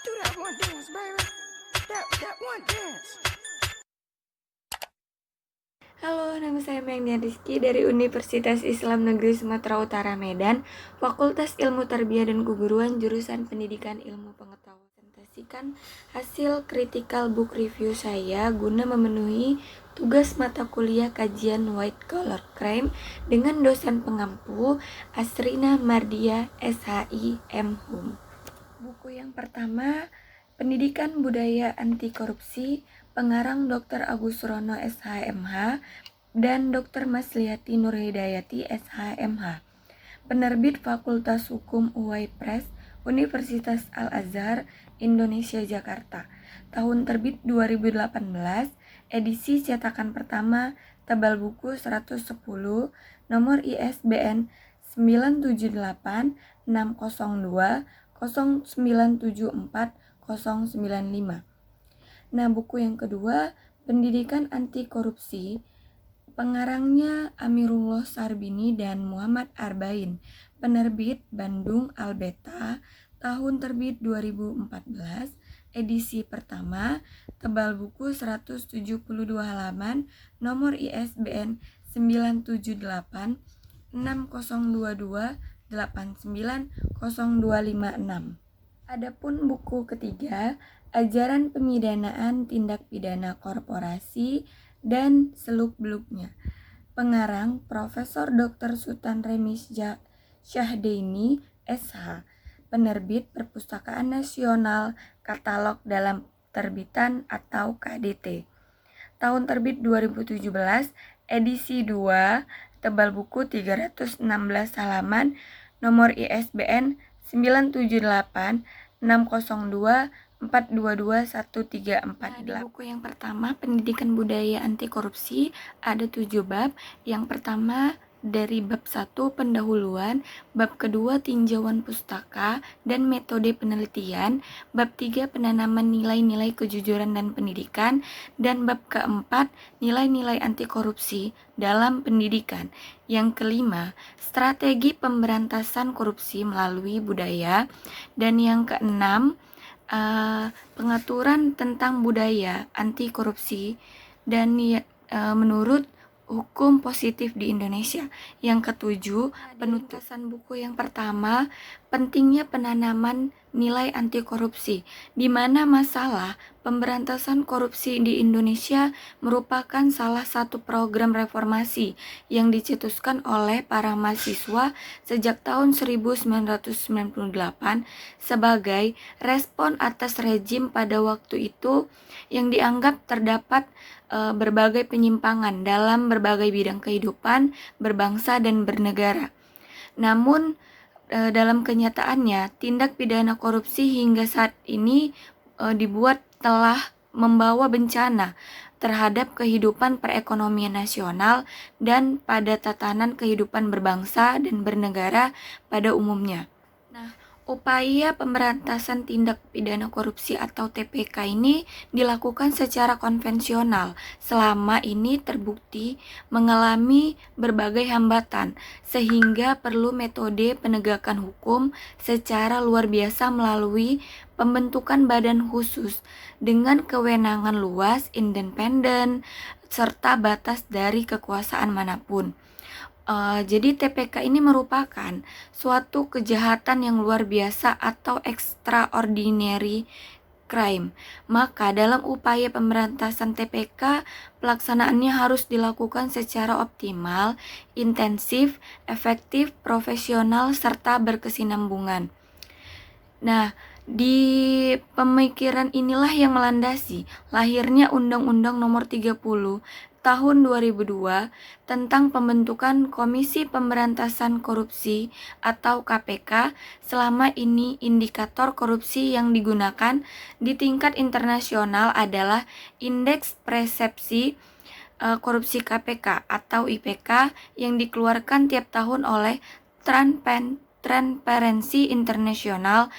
Do that one dance, baby. That one dance. Halo, nama saya Mengdian Rizky dari Universitas Islam Negeri Sumatera Utara Medan, Fakultas Ilmu Tarbiyah dan Keguruan, jurusan Pendidikan Ilmu Pengetahuan. Presentasikan hasil critical book review saya guna memenuhi tugas mata kuliah kajian White Collar Crime dengan dosen pengampu Asrina Mardia, SHI, M.Hum. Buku yang pertama, Pendidikan Budaya Anti Korupsi, pengarang Dr. Agus Rono SHMH dan Dr. Masliati Nurhidayati SHMH. Penerbit Fakultas Hukum UAI Press, Universitas Al-Azhar, Indonesia, Jakarta. Tahun terbit 2018, edisi cetakan pertama, tebal buku 110, nomor ISBN 978 602 0974 095. Nah, buku yang kedua, Pendidikan Anti Korupsi, pengarangnya Amirullah Sarbini dan Muhammad Arbain. Penerbit Bandung Albeta, tahun terbit 2014, edisi pertama, tebal buku 172 halaman, nomor ISBN 978 6022 8902556. Adapun buku ketiga, Ajaran Pemidanaan Tindak Pidana Korporasi dan Seluk-Beluknya. Pengarang Profesor Dr. Sultan Remis Syahdeini, SH. Penerbit Perpustakaan Nasional, katalog dalam terbitan atau KDT. Tahun terbit 2017, edisi 2, tebal buku 316 halaman, nomor ISBN 978 602 422 1348. Di buku yang pertama, Pendidikan Budaya Anti Korupsi, ada 7 bab. Yang pertama dari bab 1, pendahuluan, bab kedua, tinjauan pustaka dan metode penelitian, bab 3, penanaman nilai-nilai kejujuran dan pendidikan, dan bab keempat, nilai-nilai anti korupsi dalam pendidikan. Yang kelima, strategi pemberantasan korupsi melalui budaya, dan yang keenam, pengaturan tentang budaya anti korupsi dan menurut hukum positif di Indonesia. Yang ketujuh, penutusan buku yang pertama, pentingnya penanaman nilai anti korupsi, di mana masalah pemberantasan korupsi di Indonesia merupakan salah satu program reformasi yang dicetuskan oleh para mahasiswa sejak tahun 1998 sebagai respon atas rejim pada waktu itu yang dianggap terdapat berbagai penyimpangan dalam berbagai bidang kehidupan berbangsa dan bernegara. Namun dalam kenyataannya, tindak pidana korupsi hingga saat ini dibuat telah membawa bencana terhadap kehidupan perekonomian nasional dan pada tatanan kehidupan berbangsa dan bernegara pada umumnya. Nah, upaya pemberantasan tindak pidana korupsi atau TPK ini dilakukan secara konvensional. Selama ini terbukti mengalami berbagai hambatan, sehingga perlu metode penegakan hukum secara luar biasa melalui pembentukan badan khusus dengan kewenangan luas, independen, serta batas dari kekuasaan manapun. Jadi TPK ini merupakan suatu kejahatan yang luar biasa atau extraordinary crime. Maka dalam upaya pemberantasan TPK, pelaksanaannya harus dilakukan secara optimal, intensif, efektif, profesional, serta berkesinambungan. Nah, di pemikiran inilah yang melandasi lahirnya Undang-Undang Nomor 30 Tahun 2002 tentang pembentukan Komisi Pemberantasan Korupsi atau KPK. Selama ini indikator korupsi yang digunakan di tingkat internasional adalah Indeks Persepsi Korupsi KPK atau IPK yang dikeluarkan tiap tahun oleh Transparency International.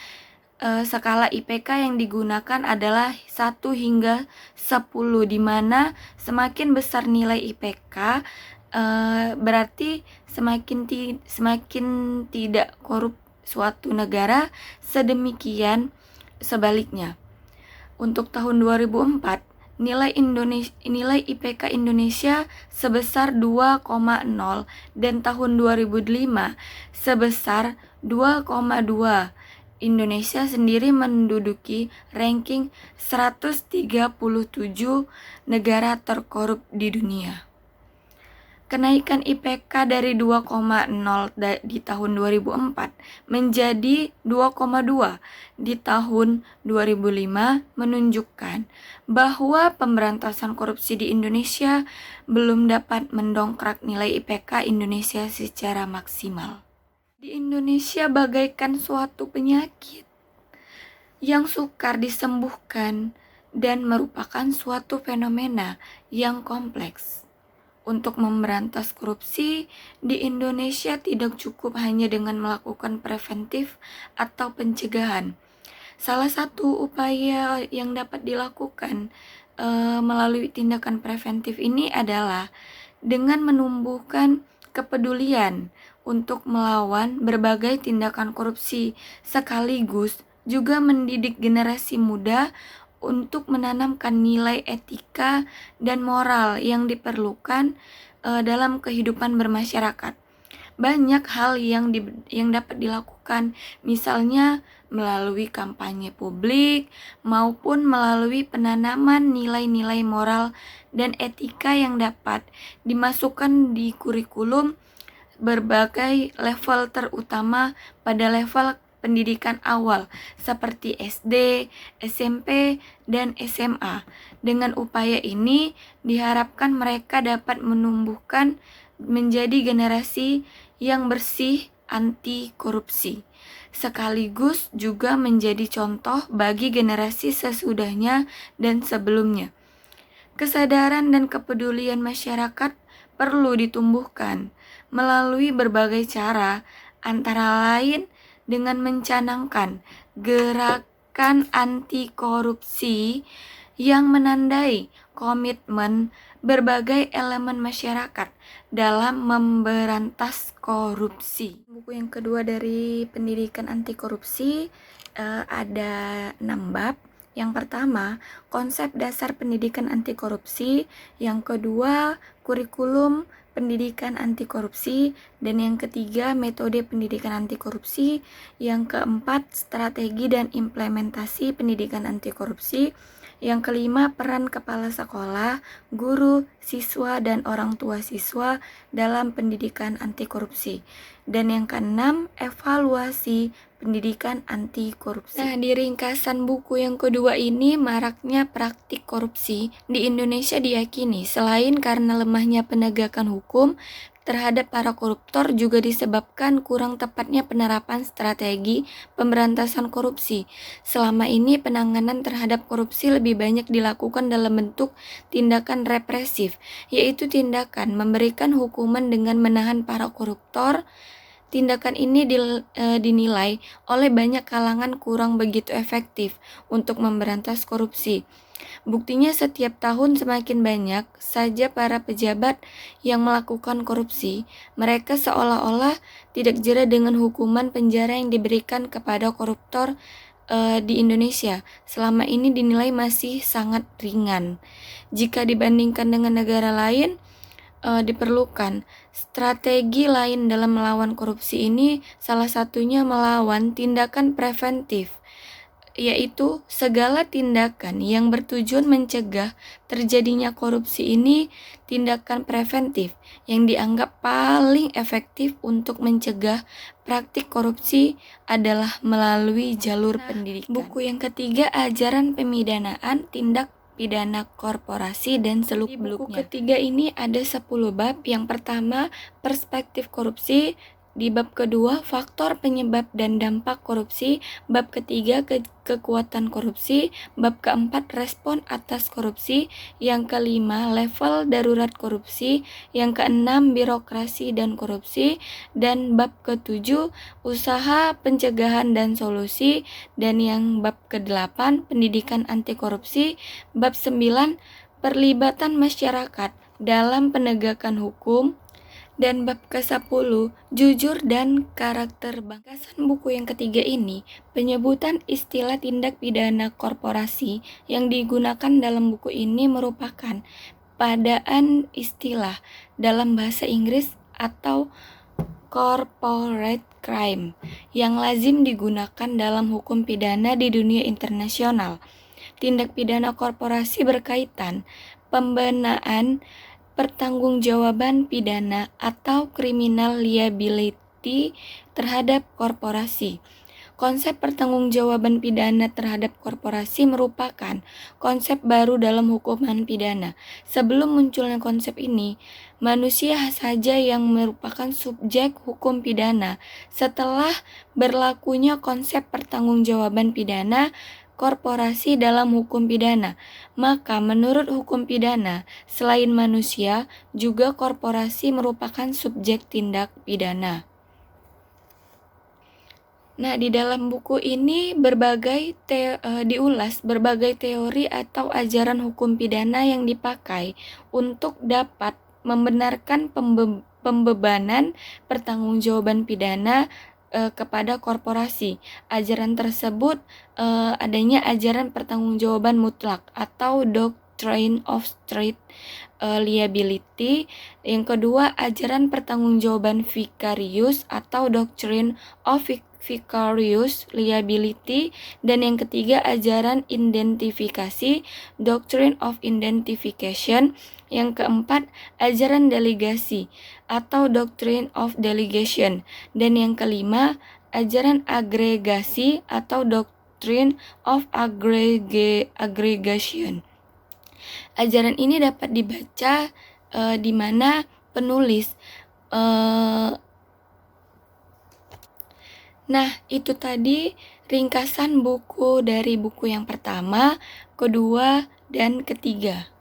Skala IPK yang digunakan adalah 1 hingga 10, di mana semakin besar nilai IPK berarti semakin tidak korup suatu negara, sedemikian sebaliknya. Untuk tahun 2004, nilai IPK Indonesia sebesar 2,0 dan tahun 2005 sebesar 2,2. Indonesia sendiri menduduki ranking 137 negara terkorup di dunia. Kenaikan IPK dari 2,0 di tahun 2004 menjadi 2,2 di tahun 2005 menunjukkan bahwa pemberantasan korupsi di Indonesia belum dapat mendongkrak nilai IPK Indonesia secara maksimal. Di Indonesia bagaikan suatu penyakit yang sukar disembuhkan dan merupakan suatu fenomena yang kompleks. Untuk memberantas korupsi di Indonesia tidak cukup hanya dengan melakukan preventif atau pencegahan. Salah satu upaya yang dapat dilakukan melalui tindakan preventif ini adalah dengan menumbuhkan kepedulian untuk melawan berbagai tindakan korupsi, sekaligus juga mendidik generasi muda untuk menanamkan nilai etika dan moral yang diperlukan dalam kehidupan bermasyarakat. Banyak hal yang dapat dilakukan, misalnya melalui kampanye publik maupun melalui penanaman nilai-nilai moral dan etika yang dapat dimasukkan di kurikulum berbagai level, terutama pada level pendidikan awal seperti SD, SMP, dan SMA. Dengan upaya ini diharapkan mereka dapat menumbuhkan menjadi generasi yang bersih anti korupsi, sekaligus juga menjadi contoh bagi generasi sesudahnya dan sebelumnya. Kesadaran dan kepedulian masyarakat perlu ditumbuhkan melalui berbagai cara, antara lain dengan mencanangkan gerakan anti korupsi yang menandai komitmen berbagai elemen masyarakat dalam memberantas korupsi. Buku yang kedua dari pendidikan anti korupsi ada 6 bab. Yang pertama, konsep dasar pendidikan anti korupsi. Yang kedua, kurikulum pendidikan anti korupsi, dan yang ketiga, metode pendidikan anti korupsi. Yang keempat, strategi dan implementasi pendidikan anti korupsi. Yang kelima, peran kepala sekolah, guru, siswa, dan orang tua siswa dalam pendidikan anti korupsi. Dan yang keenam, evaluasi pendidikan anti korupsi. Nah, di ringkasan buku yang kedua ini, maraknya praktik korupsi di Indonesia diyakini selain karena lemahnya penegakan hukum terhadap para koruptor juga disebabkan kurang tepatnya penerapan strategi pemberantasan korupsi. Selama ini penanganan terhadap korupsi lebih banyak dilakukan dalam bentuk tindakan represif, yaitu tindakan memberikan hukuman dengan menahan para koruptor. Tindakan ini dinilai oleh banyak kalangan kurang begitu efektif untuk memberantas korupsi. Buktinya setiap tahun semakin banyak saja para pejabat yang melakukan korupsi. Mereka seolah-olah tidak jera dengan hukuman penjara yang diberikan kepada koruptor di Indonesia. Selama ini dinilai masih sangat ringan. Jika dibandingkan dengan negara lain, diperlukan strategi lain dalam melawan korupsi ini, salah satunya melawan tindakan preventif, yaitu segala tindakan yang bertujuan mencegah terjadinya korupsi ini tindakan preventif yang dianggap paling efektif untuk mencegah praktik korupsi adalah melalui jalur pendidikan. Buku yang ketiga, Ajaran Pemidanaan Tindak Pidana Korporasi dan Seluk-Beluknya. Buku ketiga ini ada 10 bab. Yang pertama, perspektif korupsi. Di bab kedua, faktor penyebab dan dampak korupsi. Bab ketiga, kekuatan korupsi. Bab keempat, respon atas korupsi. Yang kelima, level darurat korupsi. Yang keenam, birokrasi dan korupsi. Dan bab ketujuh, usaha pencegahan dan solusi. Dan yang bab kedelapan, pendidikan anti korupsi. Bab 9, perlibatan masyarakat dalam penegakan hukum. Dan bab ke-10, jujur dan karakter bangsa. Buku yang ketiga ini, penyebutan istilah tindak pidana korporasi yang digunakan dalam buku ini merupakan padaan istilah dalam bahasa Inggris atau corporate crime yang lazim digunakan dalam hukum pidana di dunia internasional. Tindak pidana korporasi berkaitan pembenaan pertanggungjawaban pidana atau criminal liability terhadap korporasi. Konsep pertanggungjawaban pidana terhadap korporasi merupakan konsep baru dalam hukuman pidana. Sebelum munculnya konsep ini, manusia saja yang merupakan subjek hukum pidana. Setelah berlakunya konsep pertanggungjawaban pidana korporasi dalam hukum pidana, maka menurut hukum pidana, selain manusia, juga korporasi merupakan subjek tindak pidana. Nah, di dalam buku ini diulas berbagai teori atau ajaran hukum pidana yang dipakai untuk dapat membenarkan pembebanan pertanggungjawaban pidana kepada korporasi. Ajaran tersebut adanya ajaran pertanggungjawaban mutlak atau Doctrine of Strict Liability. Yang kedua, ajaran pertanggungjawaban vicarious atau Doctrine of Vicarious Liability. Dan yang ketiga, ajaran identifikasi Doctrine of Identification. Yang keempat, ajaran delegasi atau Doctrine of Delegation. Dan yang kelima, ajaran agregasi atau Doctrine of Aggregation. Ajaran ini dapat dibaca di mana penulis Nah, itu tadi ringkasan buku dari buku yang pertama, kedua, dan ketiga.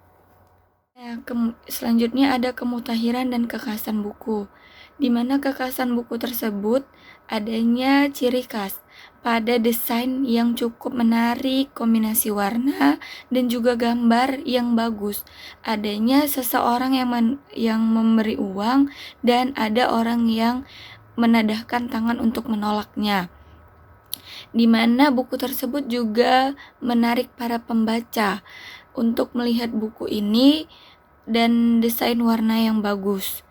Nah, selanjutnya ada kemutahiran dan kekhasan buku, di mana kekhasan buku tersebut adanya ciri khas pada desain yang cukup menarik, kombinasi warna, dan juga gambar yang bagus. Adanya seseorang yang memberi uang, dan ada orang yang menadahkan tangan untuk menolaknya. Di mana buku tersebut juga menarik para pembaca untuk melihat buku ini dan desain warna yang bagus.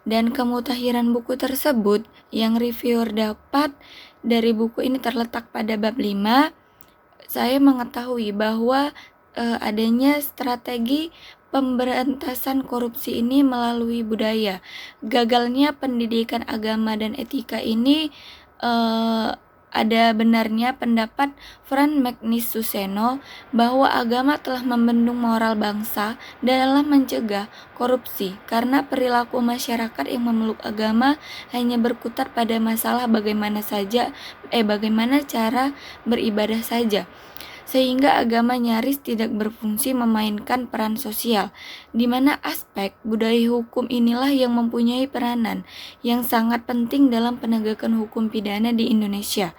Dan kemutahiran buku tersebut yang reviewer dapat dari buku ini terletak pada bab 5. Saya mengetahui bahwa adanya strategi pemberantasan korupsi ini melalui budaya. Gagalnya pendidikan agama dan etika ini ada benarnya pendapat Franz Magnus Suseno bahwa agama telah membendung moral bangsa dalam mencegah korupsi karena perilaku masyarakat yang memeluk agama hanya berkutat pada masalah bagaimana cara beribadah saja, sehingga agama nyaris tidak berfungsi memainkan peran sosial, di mana aspek budaya hukum inilah yang mempunyai peranan yang sangat penting dalam penegakan hukum pidana di Indonesia.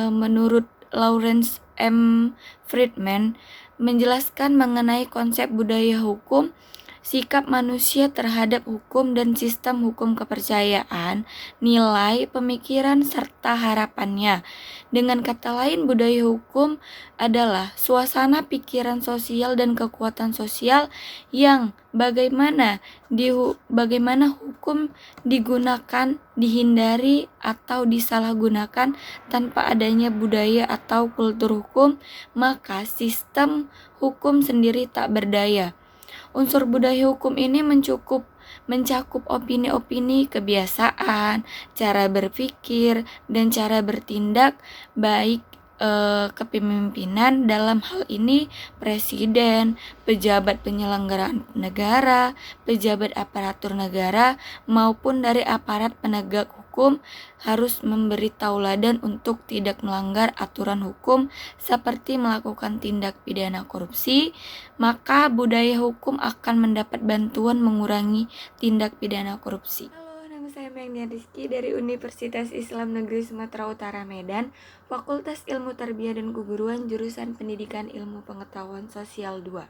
Menurut Lawrence M. Friedman menjelaskan mengenai konsep budaya hukum, sikap manusia terhadap hukum dan sistem hukum, kepercayaan, nilai, pemikiran, serta harapannya. Dengan kata lain, budaya hukum adalah suasana pikiran sosial dan kekuatan sosial yang bagaimana hukum digunakan, dihindari, atau disalahgunakan tanpa adanya budaya atau kultur hukum, maka sistem hukum sendiri tak berdaya. Unsur budaya hukum ini mencakup opini-opini, kebiasaan, cara berpikir, dan cara bertindak, baik kepemimpinan, dalam hal ini presiden, pejabat penyelenggaraan negara, pejabat aparatur negara, maupun dari aparat penegak hukum harus memberi tauladan untuk tidak melanggar aturan hukum seperti melakukan tindak pidana korupsi, maka budaya hukum akan mendapat bantuan mengurangi tindak pidana korupsi. Saya Megnian Rizky dari Universitas Islam Negeri Sumatera Utara Medan, Fakultas Ilmu Tarbiyah dan Keguruan, jurusan Pendidikan Ilmu Pengetahuan Sosial 2.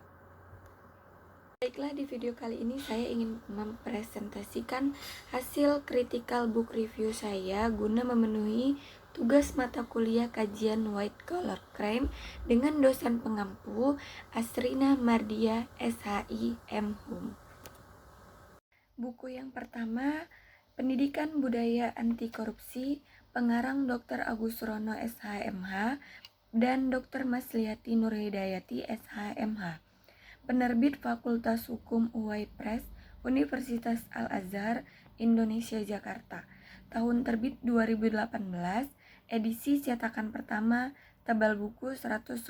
Baiklah, di video kali ini saya ingin mempresentasikan hasil critical book review saya guna memenuhi tugas mata kuliah kajian White Collar Crime dengan dosen pengampu Asrina Mardia SHI M.Hum. Buku yang pertama, Pendidikan Budaya Anti Korupsi, pengarang Dr. Agus Rono SHMH dan Dr. Masliati Nurhidayati SHMH. Penerbit Fakultas Hukum UAI Press, Universitas Al-Azhar, Indonesia, Jakarta. Tahun terbit 2018, edisi cetakan pertama, tebal buku 110,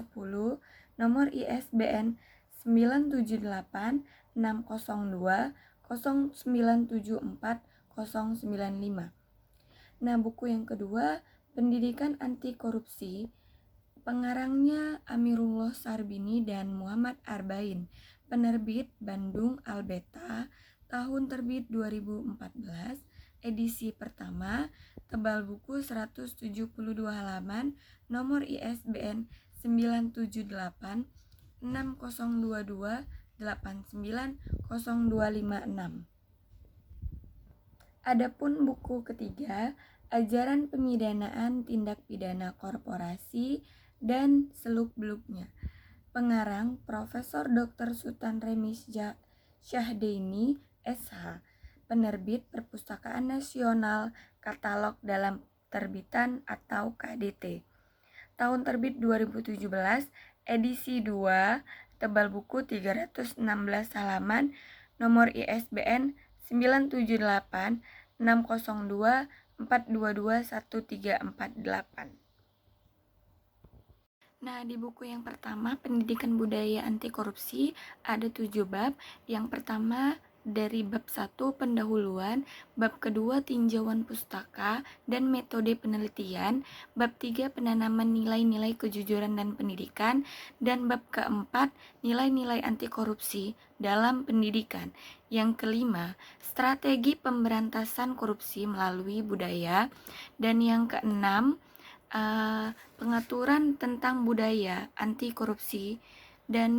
nomor ISBN 978 602 0974 095. Nah, buku yang kedua, Pendidikan Anti Korupsi, pengarangnya Amirullah Sarbini dan Muhammad Arbain. Penerbit Bandung Albeta, tahun terbit 2014, edisi pertama, tebal buku 172 halaman, nomor ISBN 978 6022 8900256. Adapun buku ketiga, Ajaran Pemidanaan Tindak Pidana Korporasi dan Seluk-Beluknya, pengarang Profesor Dr. Sultan Remis Syahdeini SH, penerbit Perpustakaan Nasional Katalog dalam Terbitan atau KDT. Tahun terbit 2017, edisi 2, tebal buku 316 halaman, nomor ISBN 978 602 422 1348. Nah, di buku yang pertama, Pendidikan Budaya Anti Korupsi, ada 7 bab. Yang pertama dari bab 1, pendahuluan, bab kedua, tinjauan pustaka dan metode penelitian, bab 3, penanaman nilai-nilai kejujuran dan pendidikan, dan bab keempat, nilai-nilai anti korupsi dalam pendidikan. Yang kelima, strategi pemberantasan korupsi melalui budaya, dan yang keenam, pengaturan tentang budaya anti korupsi dan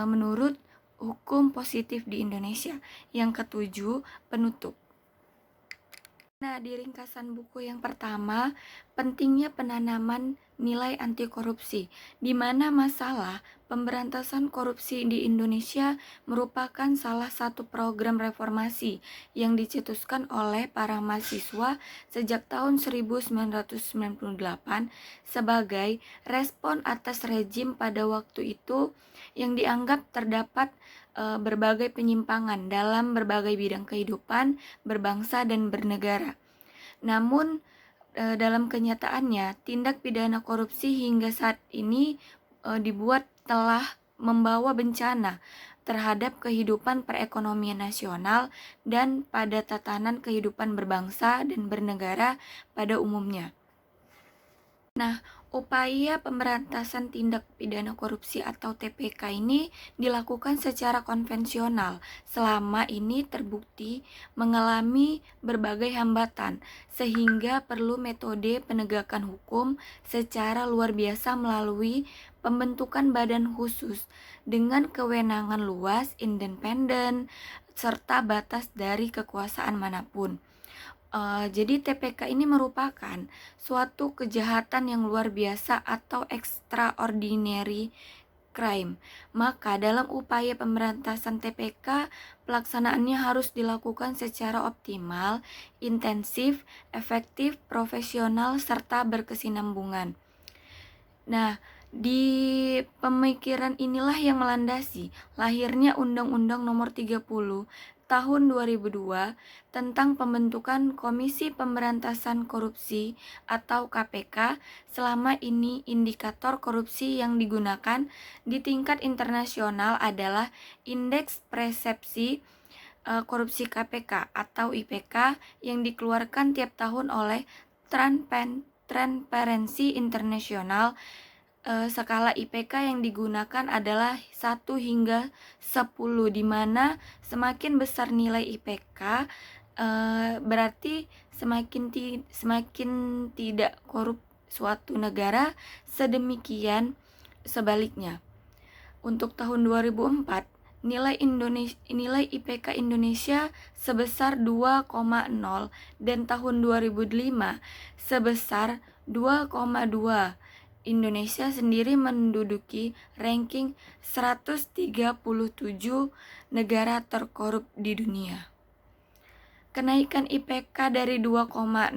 menurut hukum positif di Indonesia. Yang ketujuh, penutup. Nah, di ringkasan buku yang pertama, pentingnya penanaman nilai anti korupsi, di mana masalah pemberantasan korupsi di Indonesia merupakan salah satu program reformasi yang dicetuskan oleh para mahasiswa sejak tahun 1998 sebagai respon atas rejim pada waktu itu yang dianggap terdapat berbagai penyimpangan dalam berbagai bidang kehidupan, berbangsa dan bernegara. Namun dalam kenyataannya, tindak pidana korupsi hingga saat ini dibuat telah membawa bencana terhadap kehidupan perekonomian nasional dan pada tatanan kehidupan berbangsa dan bernegara pada umumnya. Nah, upaya pemberantasan tindak pidana korupsi atau TPK ini dilakukan secara konvensional selama ini terbukti mengalami berbagai hambatan sehingga perlu metode penegakan hukum secara luar biasa melalui pembentukan badan khusus dengan kewenangan luas, independen, serta batas dari kekuasaan manapun. Jadi TPK ini merupakan suatu kejahatan yang luar biasa atau extraordinary crime. Maka dalam upaya pemberantasan TPK, pelaksanaannya harus dilakukan secara optimal, intensif, efektif, profesional, serta berkesinambungan. Nah, di pemikiran inilah yang melandasi lahirnya Undang-Undang Nomor 30 Tahun 2002 tentang pembentukan Komisi Pemberantasan Korupsi atau KPK. Selama ini indikator korupsi yang digunakan di tingkat internasional adalah Indeks Persepsi Korupsi KPK atau IPK yang dikeluarkan tiap tahun oleh Transparency International. Skala IPK yang digunakan adalah 1 hingga 10, di mana semakin besar nilai IPK berarti semakin tidak korup suatu negara, sedemikian sebaliknya. Untuk tahun 2004 nilai IPK Indonesia sebesar 2,0 dan tahun 2005 sebesar 2,2. Indonesia sendiri menduduki ranking 137 negara terkorup di dunia. Kenaikan IPK dari 2,0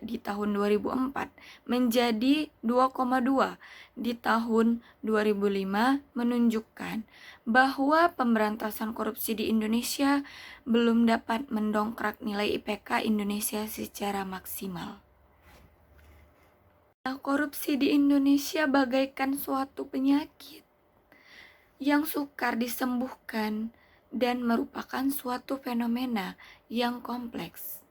di tahun 2004 menjadi 2,2 di tahun 2005 menunjukkan bahwa pemberantasan korupsi di Indonesia belum dapat mendongkrak nilai IPK Indonesia secara maksimal. Nah, korupsi di Indonesia bagaikan suatu penyakit yang sukar disembuhkan dan merupakan suatu fenomena yang kompleks.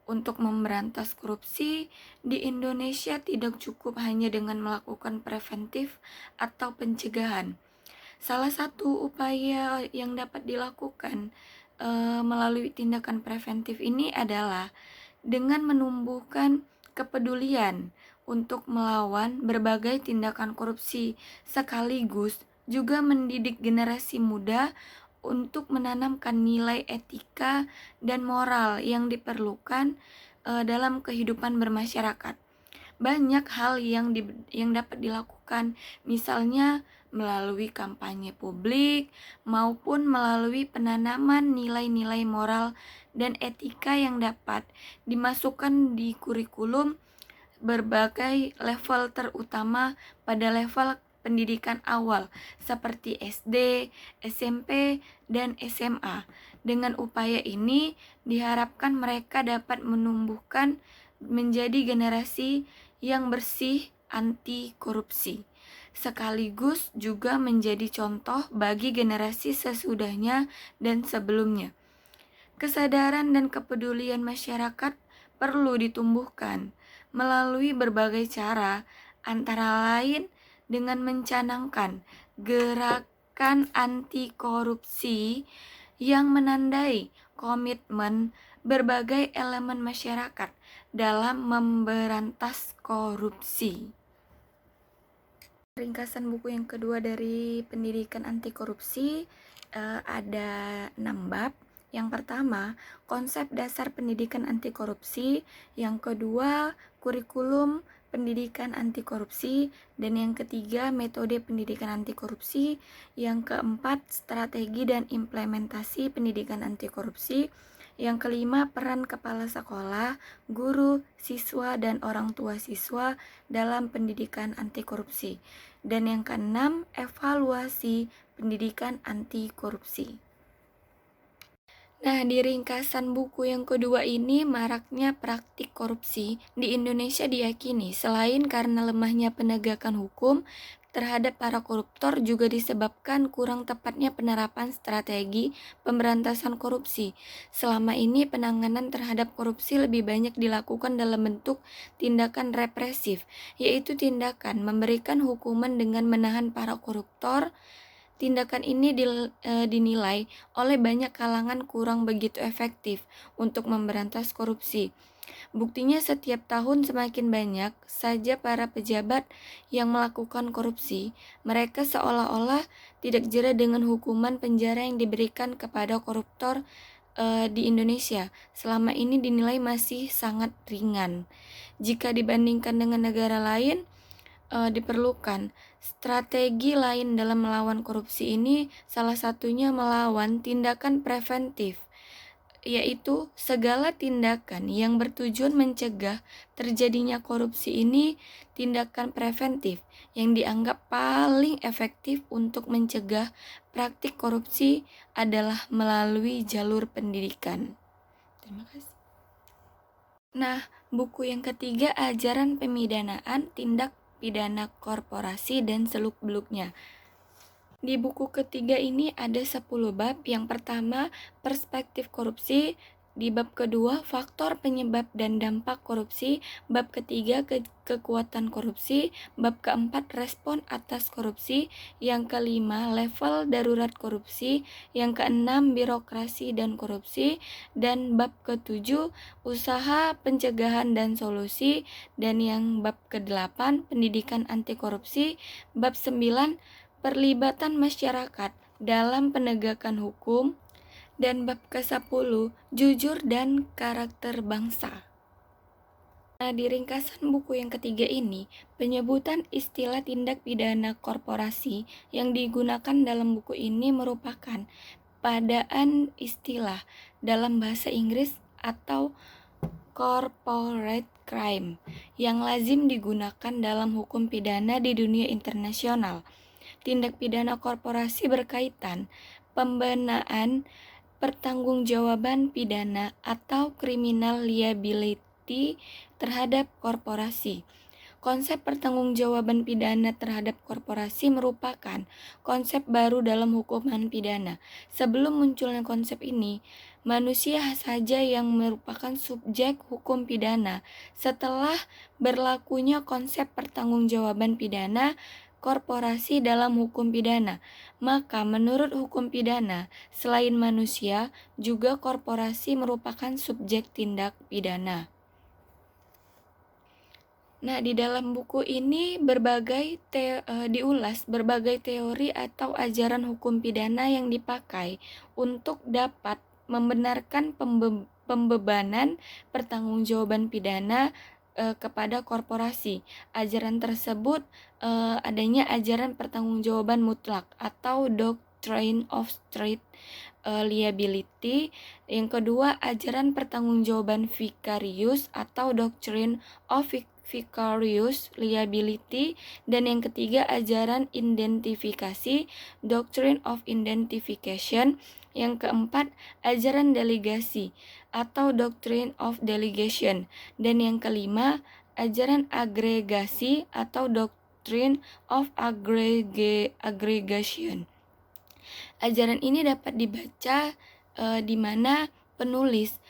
Untuk memberantas korupsi di Indonesia tidak cukup hanya dengan melakukan preventif atau pencegahan. Salah satu upaya yang dapat dilakukan melalui tindakan preventif ini adalah dengan menumbuhkan kepedulian untuk melawan berbagai tindakan korupsi, sekaligus juga mendidik generasi muda untuk menanamkan nilai etika dan moral yang diperlukan dalam kehidupan bermasyarakat. Banyak hal yang dapat dilakukan, misalnya melalui kampanye publik maupun melalui penanaman nilai-nilai moral dan etika yang dapat dimasukkan di kurikulum berbagai level, terutama pada level pendidikan awal seperti SD, SMP, dan SMA. Dengan upaya ini diharapkan mereka dapat menumbuhkan menjadi generasi yang bersih anti korupsi, sekaligus juga menjadi contoh bagi generasi sesudahnya dan sebelumnya. Kesadaran dan kepedulian masyarakat perlu ditumbuhkan melalui berbagai cara, antara lain dengan mencanangkan gerakan anti korupsi yang menandai komitmen berbagai elemen masyarakat dalam memberantas korupsi. Ringkasan buku yang kedua dari pendidikan anti korupsi ada 6 bab. Yang pertama, konsep dasar pendidikan anti korupsi. Yang kedua, kurikulum pendidikan anti korupsi. Dan yang ketiga, metode pendidikan anti korupsi. Yang keempat, strategi dan implementasi pendidikan anti korupsi. Yang kelima, peran kepala sekolah, guru, siswa, dan orang tua siswa dalam pendidikan anti korupsi. Dan yang keenam, evaluasi pendidikan anti korupsi. Nah, di ringkasan buku yang kedua ini, maraknya praktik korupsi di Indonesia diyakini selain karena lemahnya penegakan hukum terhadap para koruptor juga disebabkan kurang tepatnya penerapan strategi pemberantasan korupsi. Selama ini penanganan terhadap korupsi lebih banyak dilakukan dalam bentuk tindakan represif, yaitu tindakan memberikan hukuman dengan menahan para koruptor. Tindakan ini dinilai oleh banyak kalangan kurang begitu efektif untuk memberantas korupsi. Buktinya setiap tahun semakin banyak saja para pejabat yang melakukan korupsi. Mereka seolah-olah tidak jera dengan hukuman penjara yang diberikan kepada koruptor di Indonesia. Selama ini dinilai masih sangat ringan. Jika dibandingkan dengan negara lain, diperlukan strategi lain dalam melawan korupsi ini, salah satunya melawan tindakan preventif, yaitu segala tindakan yang bertujuan mencegah terjadinya korupsi ini tindakan preventif yang dianggap paling efektif untuk mencegah praktik korupsi adalah melalui jalur pendidikan. Terima kasih. Nah, buku yang ketiga, Ajaran Pemidanaan Tindak Pidana Korporasi dan Seluk-Beluknya. Di buku ketiga ini ada 10 bab. Yang pertama, perspektif korupsi. Di bab kedua, faktor penyebab dan dampak korupsi. Bab ketiga, kekuatan korupsi. Bab keempat, respon atas korupsi. Yang kelima, level darurat korupsi. Yang keenam, birokrasi dan korupsi. Dan bab ketujuh, usaha pencegahan dan solusi. Dan yang bab kedelapan, pendidikan anti korupsi. Bab 9, perlibatan masyarakat dalam penegakan hukum, dan bab ke-10, jujur dan karakter bangsa. Nah, di ringkasan buku yang ketiga ini, penyebutan istilah tindak pidana korporasi yang digunakan dalam buku ini merupakan padaan istilah dalam bahasa Inggris atau corporate crime yang lazim digunakan dalam hukum pidana di dunia internasional. Tindak pidana korporasi berkaitan pembenaan pertanggungjawaban pidana atau criminal liability terhadap korporasi. Konsep pertanggungjawaban pidana terhadap korporasi merupakan konsep baru dalam hukuman pidana. Sebelum munculnya konsep ini, manusia saja yang merupakan subjek hukum pidana. Setelah berlakunya konsep pertanggungjawaban pidana korporasi dalam hukum pidana, maka menurut hukum pidana, selain manusia, juga korporasi merupakan subjek tindak pidana. Nah, di dalam buku ini diulas berbagai teori atau ajaran hukum pidana yang dipakai untuk dapat membenarkan pembebanan pertanggungjawaban pidana kepada korporasi. Ajaran tersebut adanya ajaran pertanggungjawaban mutlak atau Doctrine of Strict Liability. Yang kedua, ajaran pertanggungjawaban vicarious atau Doctrine of Vicarious Liability, dan yang ketiga ajaran identifikasi Doctrine of Identification. Yang keempat, ajaran delegasi atau Doctrine of Delegation, dan yang kelima, ajaran agregasi atau Doctrine of Aggregation. Ajaran ini dapat dibaca di mana penulis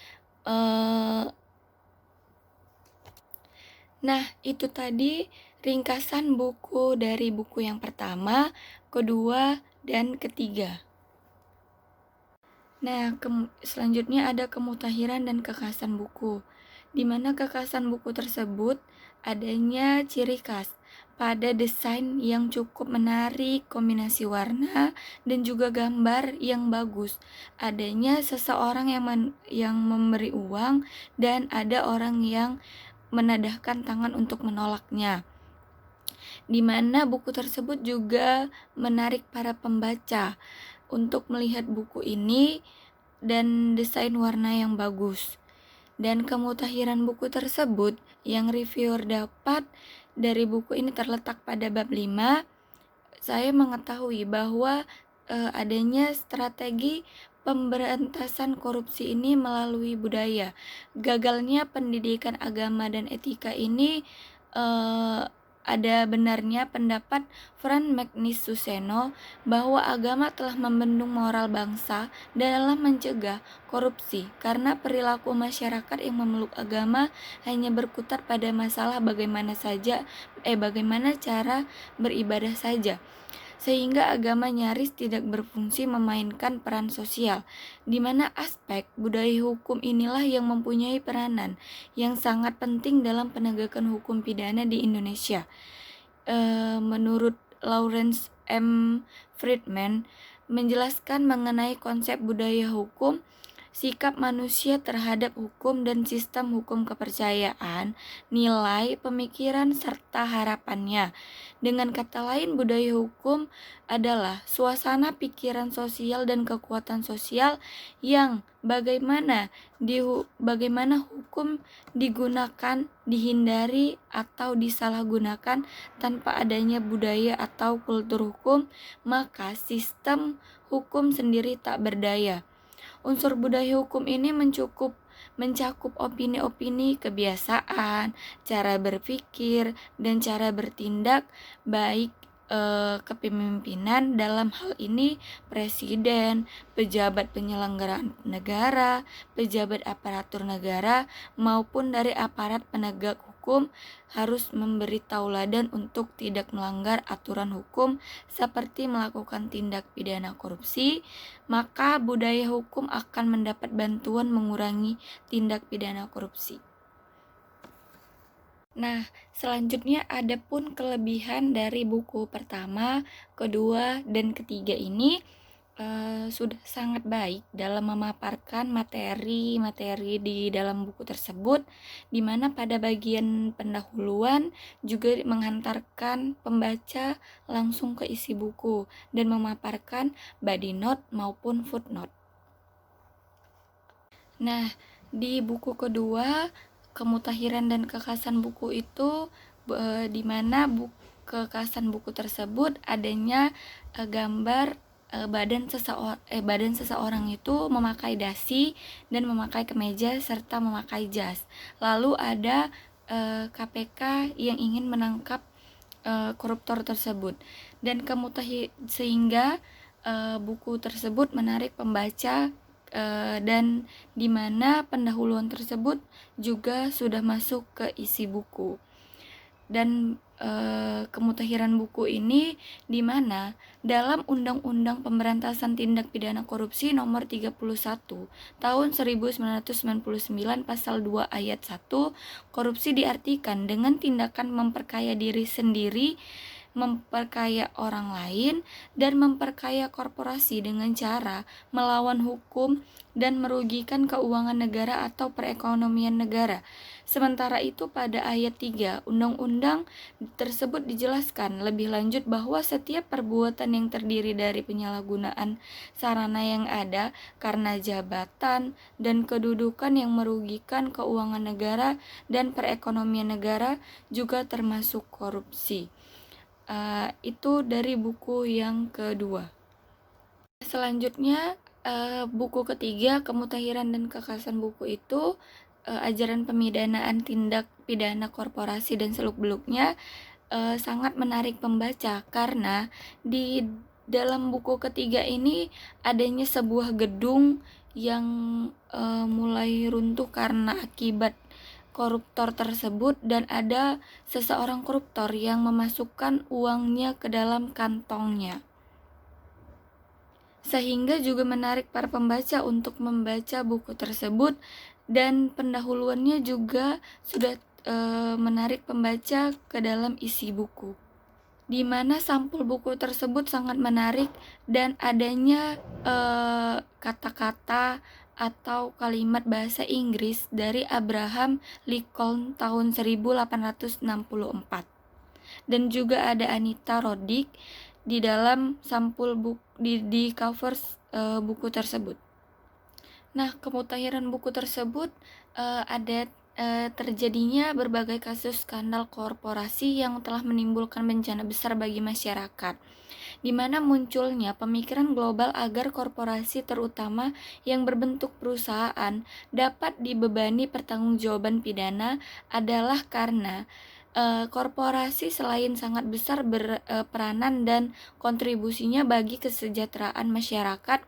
Nah, itu tadi ringkasan buku dari buku yang pertama, kedua, dan ketiga. Nah, selanjutnya ada kemutahiran dan kekhasan buku, di mana kekhasan buku tersebut adanya ciri khas pada desain yang cukup menarik, kombinasi warna, dan juga gambar yang bagus. Adanya seseorang yang memberi uang, dan ada orang yang menadahkan tangan untuk menolaknya, di mana buku tersebut juga menarik para pembaca untuk melihat buku ini dan desain warna yang bagus. Dan kemutahiran buku tersebut yang reviewer dapat dari buku ini terletak pada bab 5. Saya mengetahui bahwa adanya strategi pemberantasan korupsi ini melalui budaya. Gagalnya pendidikan agama dan etika ini ada benarnya pendapat Franz Magnus Suseno bahwa agama telah membendung moral bangsa dalam mencegah korupsi karena perilaku masyarakat yang memeluk agama hanya berkutat pada masalah bagaimana cara beribadah saja, sehingga agama nyaris tidak berfungsi memainkan peran sosial, di mana aspek budaya hukum inilah yang mempunyai peranan yang sangat penting dalam penegakan hukum pidana di Indonesia. Menurut Lawrence M. Friedman menjelaskan mengenai konsep budaya hukum, sikap manusia terhadap hukum dan sistem hukum, kepercayaan, nilai, pemikiran, serta harapannya. Dengan kata lain, budaya hukum adalah suasana pikiran sosial dan kekuatan sosial yang bagaimana hukum digunakan, dihindari, atau disalahgunakan tanpa adanya budaya atau kultur hukum, maka sistem hukum sendiri tak berdaya. Unsur budaya hukum ini mencakup opini-opini, kebiasaan, cara berpikir, dan cara bertindak, baik kepemimpinan, dalam hal ini presiden, pejabat penyelenggaraan negara, pejabat aparatur negara, maupun dari aparat penegak hukum harus memberi tauladan untuk tidak melanggar aturan hukum seperti melakukan tindak pidana korupsi, maka budaya hukum akan mendapat bantuan mengurangi tindak pidana korupsi. Nah, selanjutnya ada pun kelebihan dari buku pertama, kedua, dan ketiga ini. sudah sangat baik dalam memaparkan materi-materi di dalam buku tersebut, di mana pada bagian pendahuluan juga menghantarkan pembaca langsung ke isi buku dan memaparkan body note maupun footnote. Nah, di buku kedua, kemutahiran dan kekhasan buku itu di mana kekhasan buku tersebut adanya gambar badan seseorang itu memakai dasi dan memakai kemeja serta memakai jas. Lalu ada KPK yang ingin menangkap koruptor tersebut dan sehingga buku tersebut menarik pembaca dan di mana pendahuluan tersebut juga sudah masuk ke isi buku. Dan kemutahiran buku ini di mana dalam Undang-Undang Pemberantasan Tindak Pidana Korupsi Nomor 31 Tahun 1999 Pasal 2 Ayat 1, korupsi diartikan dengan tindakan memperkaya diri sendiri, memperkaya orang lain, dan memperkaya korporasi dengan cara melawan hukum dan merugikan keuangan negara atau perekonomian negara. Sementara itu pada ayat 3 undang-undang tersebut dijelaskan lebih lanjut bahwa setiap perbuatan yang terdiri dari penyalahgunaan sarana yang ada karena jabatan dan kedudukan yang merugikan keuangan negara dan perekonomian negara juga termasuk korupsi. Itu dari buku yang kedua. Selanjutnya buku ketiga, kemutahiran dan kekhasan buku itu ajaran pemidanaan tindak pidana korporasi dan seluk-beluknya sangat menarik pembaca karena di dalam buku ketiga ini adanya sebuah gedung yang mulai runtuh karena akibat koruptor tersebut dan ada seseorang koruptor yang memasukkan uangnya ke dalam kantongnya. Sehingga juga menarik para pembaca untuk membaca buku tersebut dan pendahuluannya juga sudah menarik pembaca ke dalam isi buku. Di mana sampul buku tersebut sangat menarik dan adanya kata-kata atau kalimat bahasa Inggris dari Abraham Lincoln tahun 1864. Dan juga ada Anita Roddick di dalam sampul buku di cover buku tersebut. Nah, kemutahiran buku tersebut ada terjadinya berbagai kasus skandal korporasi yang telah menimbulkan bencana besar bagi masyarakat, di mana munculnya pemikiran global agar korporasi terutama yang berbentuk perusahaan dapat dibebani pertanggungjawaban pidana adalah karena korporasi selain sangat besar berperanan dan kontribusinya bagi kesejahteraan masyarakat,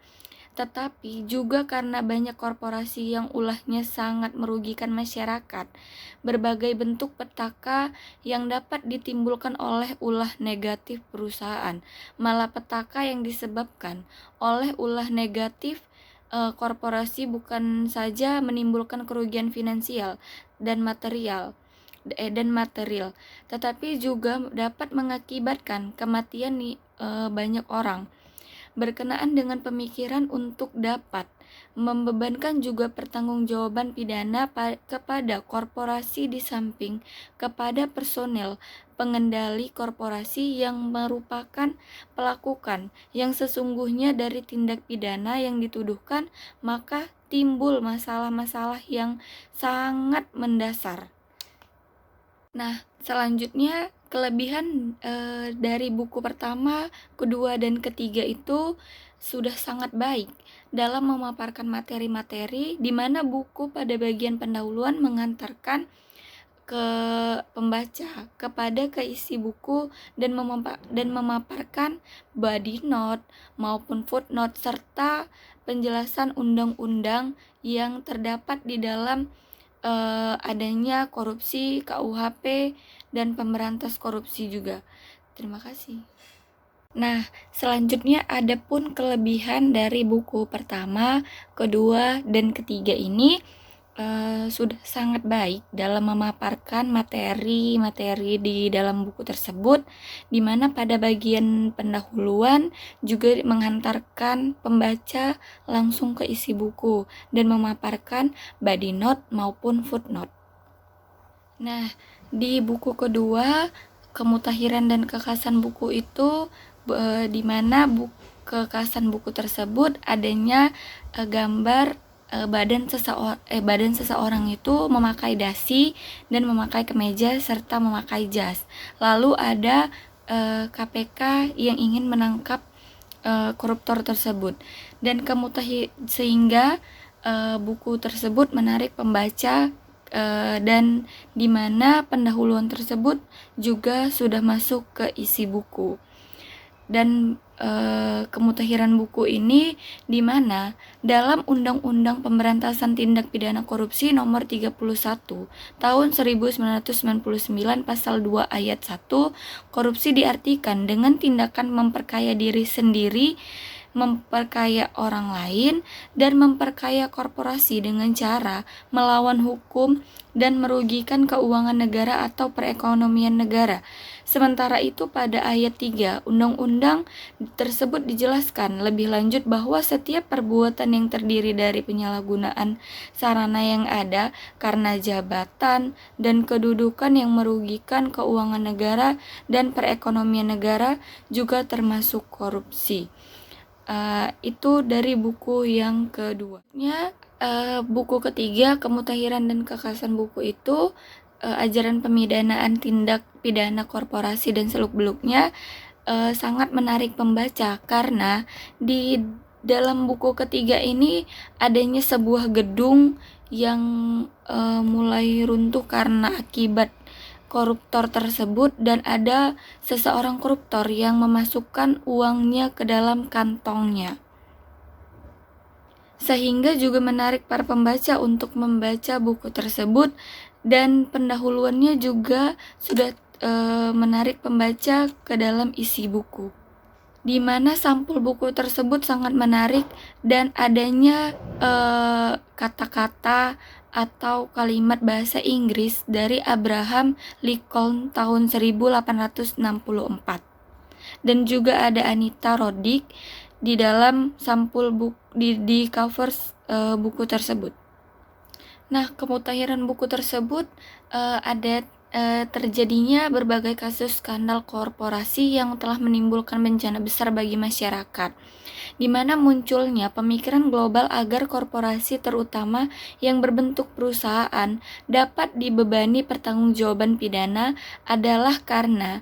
tetapi juga karena banyak korporasi yang ulahnya sangat merugikan masyarakat. Berbagai bentuk petaka yang dapat ditimbulkan oleh ulah negatif perusahaan, malapetaka yang disebabkan oleh ulah negatif korporasi bukan saja menimbulkan kerugian finansial dan material, tetapi juga dapat mengakibatkan kematian banyak orang. Berkenaan dengan pemikiran untuk dapat membebankan juga pertanggungjawaban pidana kepada korporasi di samping kepada personel pengendali korporasi yang merupakan pelakukan yang sesungguhnya dari tindak pidana yang dituduhkan, maka timbul masalah-masalah yang sangat mendasar. Nah, selanjutnya kelebihan dari buku pertama, kedua, dan ketiga itu sudah sangat baik dalam memaparkan materi-materi di mana buku pada bagian pendahuluan mengantarkan ke pembaca kepada keisi buku dan memaparkan body note maupun footnote serta penjelasan undang-undang yang terdapat di dalam adanya korupsi, KUHP, dan pemberantas korupsi juga. Terima kasih. Nah, selanjutnya ada pun kelebihan dari buku pertama, kedua, dan ketiga ini. sudah sangat baik dalam memaparkan materi-materi di dalam buku tersebut, di mana pada bagian pendahuluan juga menghantarkan pembaca langsung ke isi buku dan memaparkan body note maupun footnote. Nah, di buku kedua, Kemutahiran dan Kekhasan Buku itu di mana kekhasan buku tersebut adanya gambar badan seseorang itu memakai dasi dan memakai kemeja serta memakai jas. Lalu ada KPK yang ingin menangkap koruptor tersebut dan sehingga buku tersebut menarik pembaca dan di mana pendahuluan tersebut juga sudah masuk ke isi buku. Dan kemutahiran buku ini di mana dalam Undang-Undang Pemberantasan Tindak Pidana Korupsi Nomor 31 Tahun 1999 Pasal 2 Ayat 1, korupsi diartikan dengan tindakan memperkaya diri sendiri, memperkaya orang lain, dan memperkaya korporasi dengan cara melawan hukum dan merugikan keuangan negara atau perekonomian negara. Sementara itu pada ayat 3 undang-undang tersebut dijelaskan lebih lanjut bahwa setiap perbuatan yang terdiri dari penyalahgunaan sarana yang ada karena jabatan dan kedudukan yang merugikan keuangan negara dan perekonomian negara juga termasuk korupsi. Itu dari buku yang kedua. Buku ketiga, Kemutahiran dan Kekhasan Buku itu ajaran pemidanaan tindak pidana korporasi dan seluk-beluknya sangat menarik pembaca karena di dalam buku ketiga ini adanya sebuah gedung yang mulai runtuh karena akibat koruptor tersebut dan ada seseorang koruptor yang memasukkan uangnya ke dalam kantongnya. Sehingga juga menarik para pembaca untuk membaca buku tersebut dan pendahuluannya juga sudah menarik pembaca ke dalam isi buku. Di mana sampul buku tersebut sangat menarik dan adanya kata-kata atau kalimat bahasa Inggris dari Abraham Lincoln tahun 1864. Dan juga ada Anita Roddick di dalam sampul buku di cover buku tersebut. Nah, kemutahiran buku tersebut ada terjadinya berbagai kasus skandal korporasi yang telah menimbulkan bencana besar bagi masyarakat, di mana munculnya pemikiran global agar korporasi terutama yang berbentuk perusahaan dapat dibebani pertanggungjawaban pidana adalah karena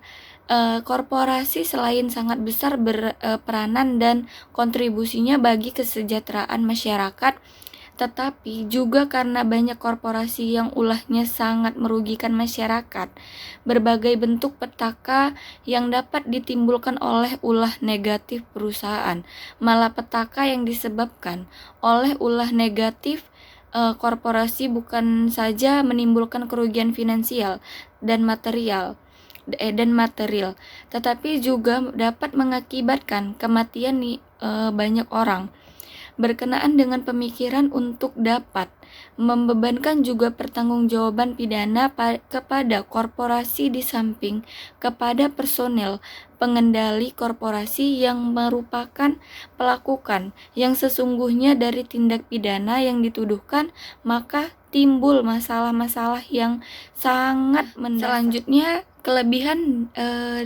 korporasi selain sangat besar berperanan dan kontribusinya bagi kesejahteraan masyarakat, tetapi juga karena banyak korporasi yang ulahnya sangat merugikan masyarakat. Berbagai bentuk petaka yang dapat ditimbulkan oleh ulah negatif perusahaan, malapetaka yang disebabkan oleh ulah negatif korporasi bukan saja menimbulkan kerugian finansial dan material, tetapi juga dapat mengakibatkan kematian banyak orang. Berkenaan dengan pemikiran untuk dapat membebankan juga pertanggungjawaban pidana kepada korporasi di samping kepada personel pengendali korporasi yang merupakan pelakukan yang sesungguhnya dari tindak pidana yang dituduhkan, maka timbul masalah-masalah yang sangat mendasar. Selanjutnya, kelebihan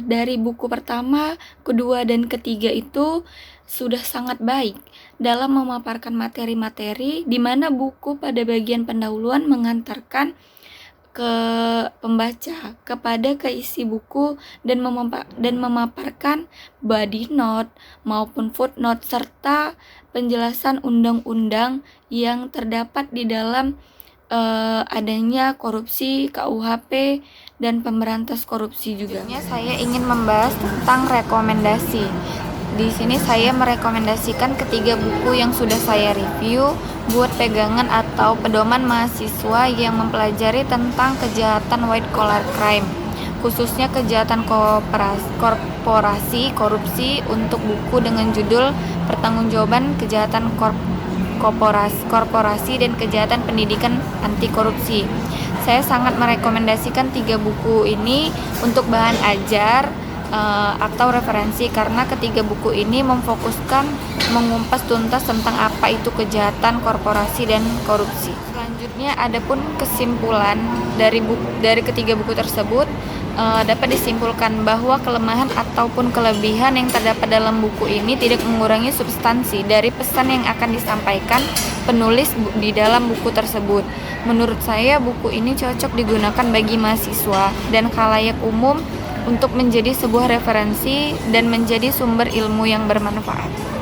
dari buku pertama, kedua, dan ketiga itu sudah sangat baik dalam memaparkan materi-materi, di mana buku pada bagian pendahuluan mengantarkan ke pembaca kepada keisi buku dan memaparkan body note maupun footnote serta penjelasan undang-undang yang terdapat di dalam adanya korupsi, KUHP, dan pemberantas korupsi juga. Saya ingin membahas tentang rekomendasi. Di sini saya merekomendasikan ketiga buku yang sudah saya review buat pegangan atau pedoman mahasiswa yang mempelajari tentang kejahatan white collar crime, khususnya kejahatan korporasi, korupsi, untuk buku dengan judul Pertanggungjawaban Kejahatan korporasi dan kejahatan pendidikan anti korupsi. Saya sangat merekomendasikan 3 buku ini untuk bahan ajar atau referensi, karena ketiga buku ini memfokuskan mengumpas tuntas tentang apa itu kejahatan korporasi dan korupsi. Selanjutnya, adapun kesimpulan dari ketiga buku tersebut, dapat disimpulkan bahwa kelemahan ataupun kelebihan yang terdapat dalam buku ini tidak mengurangi substansi dari pesan yang akan disampaikan penulis di dalam buku tersebut. Menurut saya, buku ini cocok digunakan bagi mahasiswa dan khalayak umum untuk menjadi sebuah referensi dan menjadi sumber ilmu yang bermanfaat.